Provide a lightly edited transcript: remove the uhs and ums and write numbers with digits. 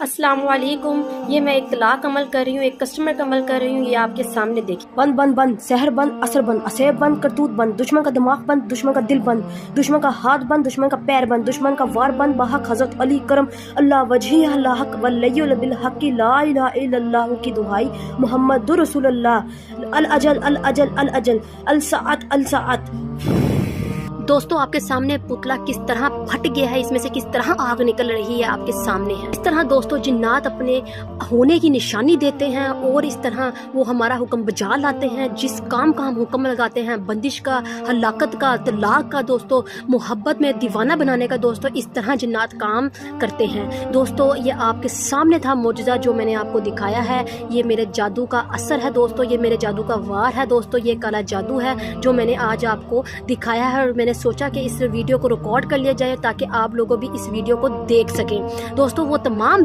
अस्सलाम वालेकुम। ये मैं एक तलाक अमल कर रही हूँ, एक कस्टमर का अमल कर रही हूँ। ये आपके सामने देखिए। बंद बंद बंद, सहर बंद, असर बंद, असेब बंद, करतूत बंद, दुश्मन का दिमाग बंद, दुश्मन का दिल बंद, दुश्मन का हाथ बंद, दुश्मन का पैर बंद, दुश्मन का वार बंद। बहक हजरत अली करम अल्लाह वजही अल्लाह हक वल्लय्युल बिल हक़ ला इलाहा इल्लल्लाह की दुहाई मुहम्मदुर रसूलुल्लाह अल अजल अल अजल अल अजल अल साअत अल साअत। दोस्तों आपके सामने पुतला किस तरह फट गया है, इसमें से किस तरह आग निकल रही है आपके सामने है। इस तरह दोस्तों जिन्नात अपने होने की निशानी देते हैं और इस तरह वो हमारा हुक्म बजा लाते हैं। जिस काम का हम हुक्म लगाते हैं, बंदिश का, हलाकत का, तलाक का, दोस्तों मोहब्बत में दीवाना बनाने का, दोस्तों इस तरह जिन्नात काम करते हैं। दोस्तों ये आपके सामने था मौजज़ा जो मैंने आपको दिखाया है। ये मेरे जादू का असर है दोस्तों, ये मेरे जादू का वार है दोस्तों, ये काला जादू है जो मैंने आज आपको दिखाया है। और मैंने सोचा कि इस वीडियो को रिकॉर्ड कर लिया जाए ताकि आप लोगों भी इस वीडियो को देख सकें। दोस्तों वो तमाम